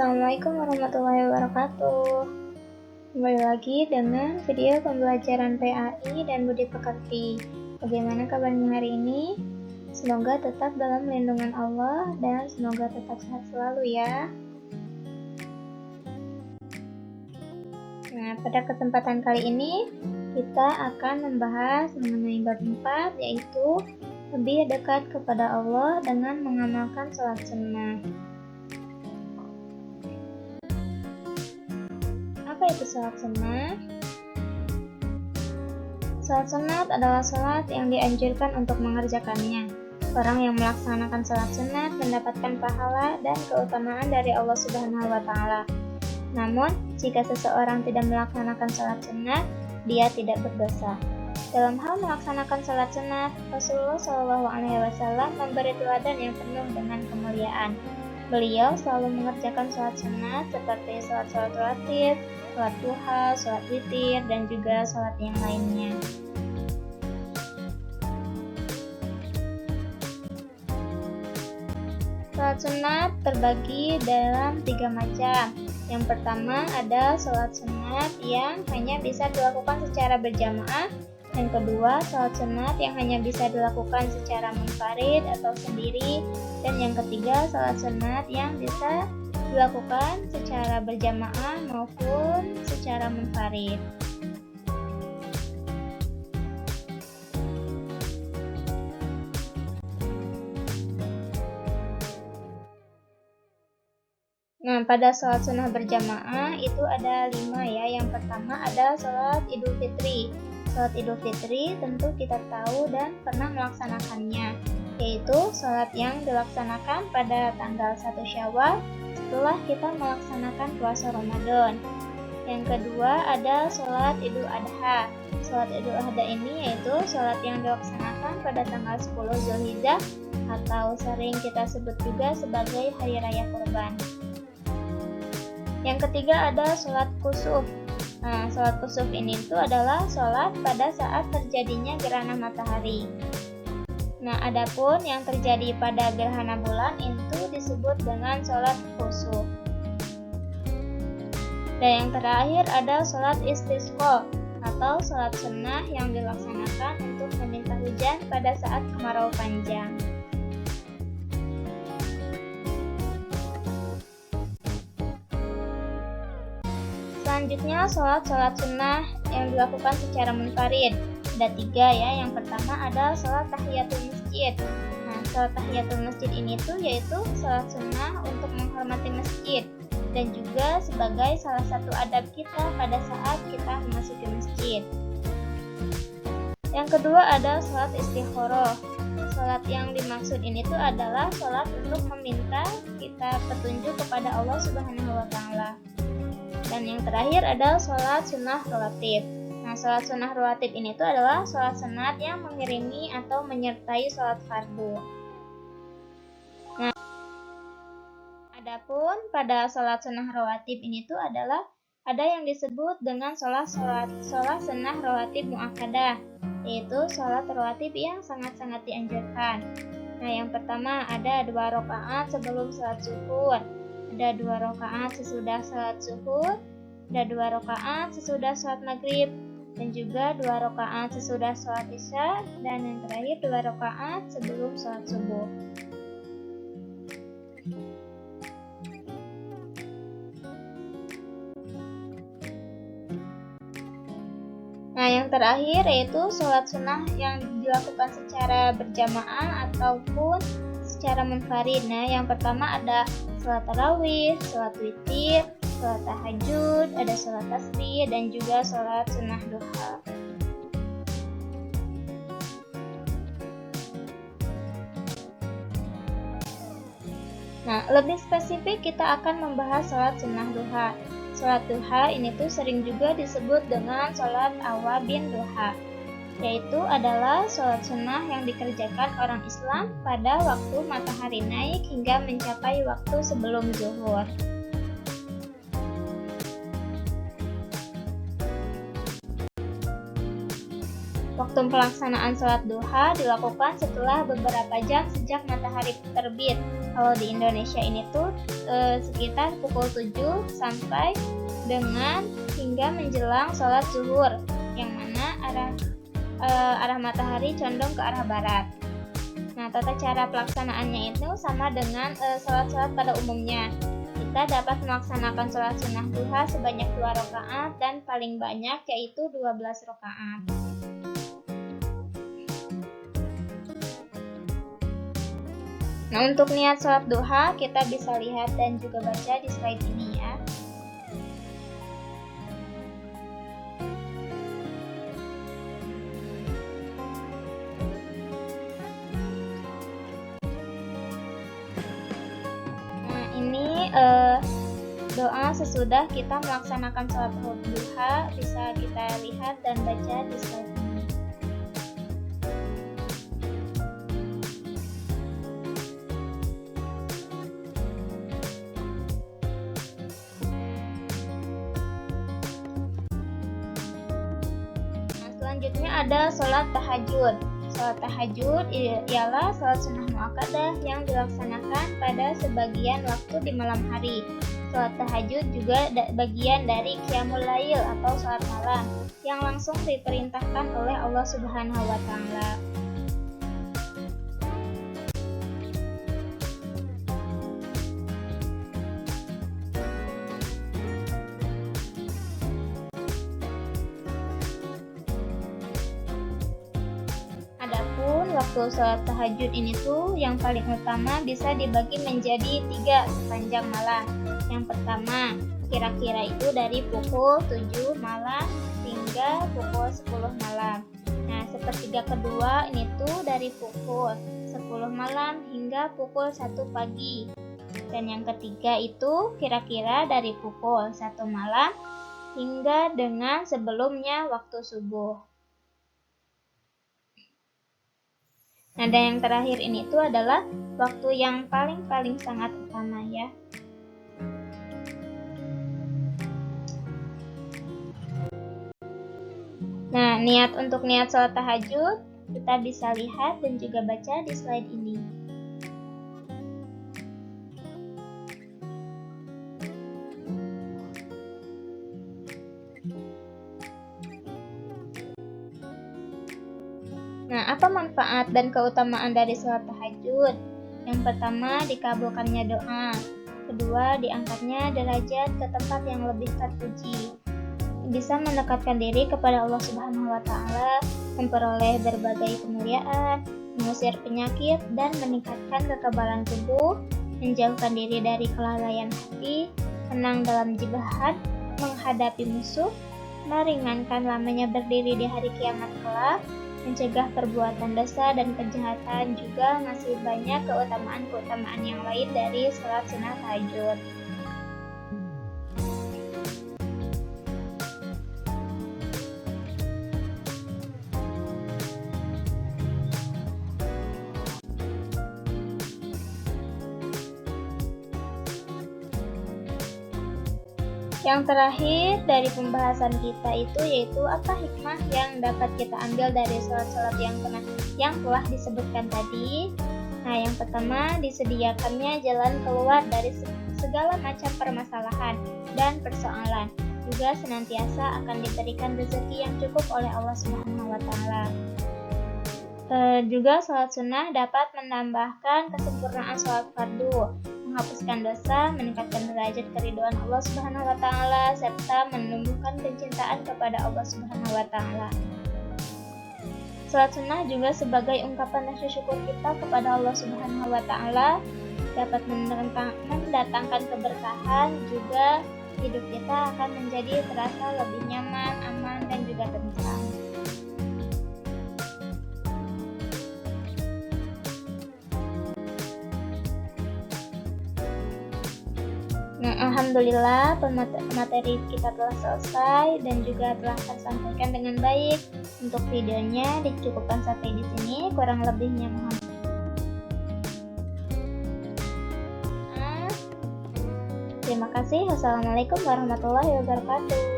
Assalamualaikum warahmatullahi wabarakatuh. Kembali lagi dengan video pembelajaran PAI dan Budi Pekerti. Bagaimana kabarnya hari ini? Semoga tetap dalam lindungan Allah dan semoga tetap sehat selalu ya. Nah, pada kesempatan kali ini kita akan membahas mengenai bab 4, yaitu lebih dekat kepada Allah dengan mengamalkan sholat sunnah. Apa itu sholat sunnah? Sholat sunat adalah sholat yang dianjurkan untuk mengerjakannya. Orang yang melaksanakan sholat sunat mendapatkan pahala dan keutamaan dari Allah Subhanahu wa Ta'ala. Namun, jika seseorang tidak melaksanakan sholat sunat, dia tidak berdosa. Dalam hal melaksanakan sholat sunat, Rasulullah SAW memberi teladan yang penuh dengan kemuliaan. Beliau selalu mengerjakan sholat sunat seperti sholat rawatib, sholat duha, sholat witir, dan juga sholat yang lainnya. Sholat sunat terbagi dalam 3 macam. Yang pertama ada sholat sunat yang hanya bisa dilakukan secara berjamaah. Yang kedua, sholat sunat yang hanya bisa dilakukan secara munfarid atau sendiri. Dan yang ketiga, sholat sunat yang bisa dilakukan secara berjamaah maupun secara munfarid. Nah, pada sholat sunnah berjamaah itu ada 5 ya. Yang pertama ada sholat Idul Fitri. Sholat Idul Fitri tentu kita tahu dan pernah melaksanakannya, yaitu sholat yang dilaksanakan pada tanggal 1 Syawal setelah kita melaksanakan puasa Ramadan. Yang kedua ada sholat Idul Adha. Sholat Idul Adha ini yaitu sholat yang dilaksanakan pada tanggal 10 Zulhijjah atau sering kita sebut juga sebagai Hari Raya Kurban. Yang ketiga ada sholat kusuf. Nah, sholat kusuf ini itu adalah sholat pada saat terjadinya gerhana matahari. Nah, adapun yang terjadi pada gerhana bulan itu disebut dengan sholat kusuf. Dan yang terakhir ada sholat istisqa atau sholat sunnah yang dilaksanakan untuk meminta hujan pada saat kemarau panjang. Selanjutnya sholat sunnah yang dilakukan secara munfarid. Ada 3 ya. Yang pertama ada sholat tahiyatul masjid. Nah, sholat tahiyatul masjid ini tuh yaitu sholat sunnah untuk menghormati masjid dan juga sebagai salah satu adab kita pada saat kita memasuki masjid. Yang kedua ada sholat istikharah. Sholat yang dimaksud ini tuh adalah sholat untuk meminta kita petunjuk kepada Allah Subhanahu wa Ta'ala. Dan yang terakhir ada sholat sunnah rawatib. Nah, sholat sunnah rawatib ini tuh adalah sholat sunat yang mengiringi atau menyertai sholat fardu. Nah, adapun pada sholat sunnah rawatib ini tuh adalah ada yang disebut dengan sholat sunnah rawatib muakkadah, yaitu sholat rawatib yang sangat-sangat dianjurkan. Nah, yang pertama ada 2 rakaat sebelum sholat zuhur. Ada 2 rakaat sesudah sholat zuhur, ada 2 rakaat sesudah sholat maghrib, dan juga 2 rakaat sesudah sholat isya, dan yang terakhir 2 rakaat sebelum sholat subuh. Nah, yang terakhir yaitu sholat sunnah yang dilakukan secara berjamaah ataupun secara munfarid. Nah, yang pertama ada sholat tarawih, sholat witir, sholat tahajud, ada sholat tasbih, dan juga sholat sunnah duha. Nah, lebih spesifik kita akan membahas sholat sunnah duha. Sholat duha ini tuh sering juga disebut dengan sholat awabin duha, yaitu adalah sholat sunnah yang dikerjakan orang Islam pada waktu matahari naik hingga mencapai waktu sebelum zuhur. Waktu pelaksanaan sholat duha dilakukan setelah beberapa jam sejak matahari terbit Kalau di Indonesia ini tuh sekitar pukul 7 sampai dengan hingga menjelang sholat zuhur, yang mana arah matahari condong ke arah barat. Nah, tata cara pelaksanaannya itu sama dengan sholat-sholat pada umumnya. Kita dapat melaksanakan sholat sunnah duha sebanyak 2 rakaat dan paling banyak yaitu 12 rakaat. Nah, untuk niat sholat duha kita bisa lihat dan juga baca di slide ini ya. Nah, ini doa sesudah kita melaksanakan sholat duha bisa kita lihat dan baca di slide ini. Selanjutnya ada sholat tahajud. Sholat tahajud ialah sholat sunnah muakkadah yang dilaksanakan pada sebagian waktu di malam hari. Sholat tahajud juga bagian dari qiyamul lail atau sholat malam yang langsung diperintahkan oleh Allah Subhanahu wa Ta'ala. Waktu sholat tahajud ini tuh yang paling utama bisa dibagi menjadi 3 sepanjang malam. Yang pertama, kira-kira itu dari pukul 7 malam hingga pukul 10 malam. Nah, sepertiga kedua ini tuh dari pukul 10 malam hingga pukul 1 pagi. Dan yang ketiga itu kira-kira dari pukul 1 malam hingga dengan sebelumnya waktu subuh. Nah, dan yang terakhir ini tuh adalah waktu yang paling sangat utama ya. Nah, untuk niat sholat tahajud kita bisa lihat dan juga baca di slide ini. Nah, apa manfaat dan keutamaan dari sholat tahajud? Yang pertama, dikabulkannya doa. Kedua, diangkatnya derajat ke tempat yang lebih terpuji. Bisa mendekatkan diri kepada Allah Subhanahu wa Ta'ala, memperoleh berbagai kemuliaan, mengusir penyakit dan meningkatkan kekebalan tubuh, menjauhkan diri dari kelalaian hati, menang dalam jihad, menghadapi musuh, meringankan lamanya berdiri di hari kiamat kelak, mencegah perbuatan dosa dan kejahatan, juga masih banyak keutamaan yang lain dari sholat sunnah tahajud. Yang terakhir dari pembahasan kita itu yaitu apa hikmah yang dapat kita ambil dari sholat-sholat yang telah disebutkan tadi. Nah, yang pertama, disediakannya jalan keluar dari segala macam permasalahan dan persoalan. Juga senantiasa akan diberikan rezeki yang cukup oleh Allah Subhanahu wa Ta'ala. Juga sholat sunnah dapat menambahkan kesempurnaan sholat fardu, menghapuskan dosa, meningkatkan derajat keridhaan Allah Subhanahu wa Ta'ala, serta menumbuhkan kecintaan kepada Allah Subhanahu wa Ta'ala. Sholat sunnah juga sebagai ungkapan rasa syukur kita kepada Allah Subhanahu wa Ta'ala, dapat mendatangkan keberkahan, juga hidup kita akan menjadi terasa lebih nyaman, aman, dan juga tentram. Nah, alhamdulillah materi kita telah selesai dan juga telah tersampaikan dengan baik. Untuk videonya dicukupkan sampai di sini, kurang lebihnya mohon. Terima kasih. Wassalamualaikum warahmatullahi wabarakatuh.